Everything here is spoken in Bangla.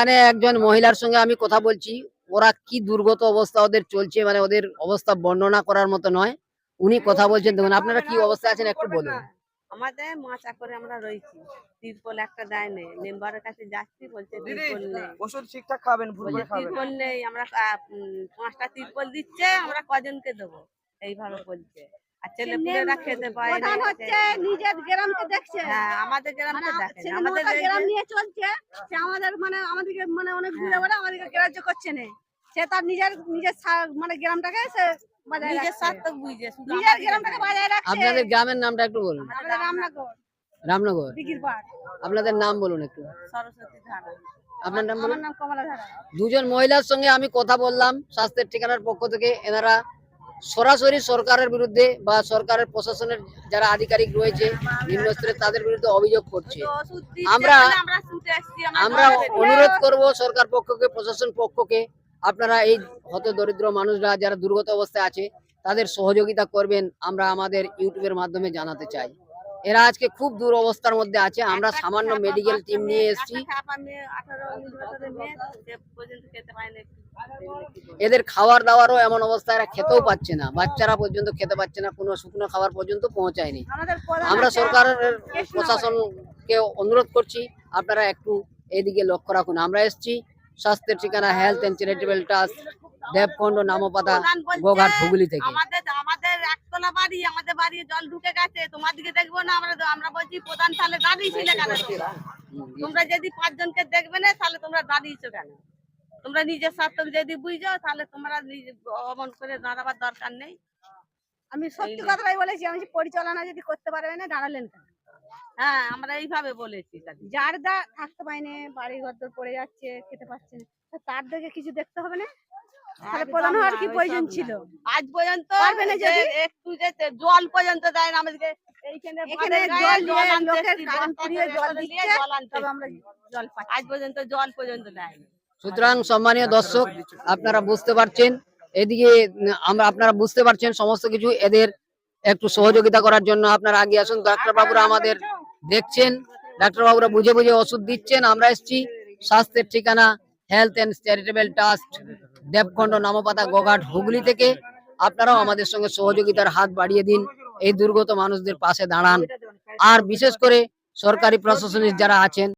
এখানে একজন মহিলার সঙ্গে আমি কথা বলছি। ওরা কি দুর্গত অবস্থা ওদের চলছে, মানে ওদের অবস্থা বর্ণনা করার মতো নয়। উনি কথা বলছেন, দেখুন আপনারা কি অবস্থা আছেন একটু বলুন। আমাদের মাচা করে আমরা রয়েছি, তিরপল একটা দেয় নেই, মেম্বারের কাছে যাচ্ছি, বলছে তিরপল নেই, ওষুধ ঠিকঠাক খাবেন, ভুল করে খাবেন। তিরপল নেই, আমরা 5টা তিরপল দিচ্ছে, আমরা কজনকে দেবো এইভাবে বলছে। আর ছেলেপুলেরা খেতে পায় না, প্রধান হচ্ছে নিজের গ্রামকে দেখছে। হ্যাঁ আমাদের গ্রামকে দেখে না, আমাদের আমাদের গ্রাম নিয়ে চলছে, সে আমাদের আমাদেরকে অনেক দূরে বলে আমাদেরকে গ্রাহ্য করছে না। সে তার নিজের মানে গ্রামটাকে সে বজায় নিজের রাখছে। স্বার্থ বুঝে শুধু নিজের গ্রামটাকে বজায় রাখছে। আপনাদের গ্রামের নামটা একটু বলুন। আমাদের রামনগর রামনগর। দিঘির পাড়। আপনাদের নাম বলুন একটু। সরস্বতী ধারা। আপনার নাম আমার বলুন। নাম কমলা ধারা। দুজন মহিলার সঙ্গে আমি কথা বললাম স্বাস্থ্যের ঠিকানার পক্ষ থেকে। এনারা সরাসরি সরকারের বিরুদ্ধে বা সরকারের প্রশাসনের যারা আধিকারিক রয়েছে নিম্ন স্তরে তাদের বিরুদ্ধে অভিযোগ করছে। ওষুধ দিচ্ছে আমরা বলে আমরা ছুটে আসছি, আমরা অনুরোধ করব সরকার পক্ষকে, প্রশাসন পক্ষকে, আপনারা এই হত দরিদ্র মানুষরা যারা দুর্গত অবস্থায় আছে তাদের সহযোগিতা করবেন, আমরা আমাদের ইউটিউবের মাধ্যমে জানাতে চাই। এরা আজকে খুব দূর অবস্থার মধ্যে আছে। আমরা সামান্য মেডিকেল টিম নিয়ে এসেছি। 18-19 বছরের মেয়ে, সে পর্যন্ত খেতে পায় না। এদের খাবার দাবারও এমন অবস্থা, এরা খেতেও পাচ্ছে না, বাচ্চারা পর্যন্ত খেতে পাচ্ছে না, কোনো শুকনো খাবার পর্যন্ত পৌঁছায়নি। আমাদের প্রধান আমরা হচ্ছে সরকারের প্রশাসনকে অনুরোধ করছি আপনারা একটু এদিকে লক্ষ্য রাখুন। আমরা এসেছি স্বাস্থ্যের ঠিকানা health and charitable trust, Debkunda, Nampata, Goghat, Hooghly থেকে। আমাদের একতলা বাড়ি, আমাদের বাড়ি জল ঢুকে গেছে, তোমার দিকে দেখবো না। আমরা বলছি প্রধান তাহলে দাঁড়িয়েছিলে কেন? তোমরা যদি 5 জনকে দেখবে না তাহলে তোমরা দাঁড়িয়েছো কেন? তোমরা নিজের স্বার্থ যদি বুঝো তাহলে তোমরা অমন করে দাঁড়াবার দরকার নেই। আমি সত্যি কথাই বলেছি, আমি পরিচালনা যদি করতে পারবে না দাঁড়ালেন কেন? হ্যাঁ আমরা এইভাবে বলেছি। যার দা থাকতে পায় না, বাড়ি ঘর পড়ে যাচ্ছে, খেতে পাচ্ছে না, তার দিকে কিছু দেখতে হবে না? তাহলে প্রধান হওয়ার কি প্রয়োজন ছিল? আজ পর্যন্ত পারবে না যদি? একটু যেতে জল পর্যন্ত দেয় না আমাদেরকে। এখানে জল লোকের কান পুড়িয়ে জল দিচ্ছে, তবে আমরা জল পাই। আজ পর্যন্ত জল পর্যন্ত দেয় না। সুতরাং সম্মানীয় দর্শক, আপনারা বুঝতে পারছেন, এদিকে আপনারা বুঝতে পারছেন সমস্ত কিছু। এদের একটু সহযোগিতা করার জন্য আপনারা আগে আসুন। ডাক্তারবাবুরা আমাদের দেখছেন, ডাক্তারবাবুরা বুঝে বুঝে ওষুধ দিচ্ছেন। আমরা এসেছি স্বাস্থ্যের ঠিকানা health and charitable trust, Debkunda, Nampata, Goghat, Hooghly থেকে। আপনারাও আমাদের সঙ্গে সহযোগিতার হাত বাড়িয়ে দিন, এই দুর্গত মানুষদের পাশে দাঁড়ান। আর বিশেষ করে সরকারি প্রশাসনিক যারা আছেন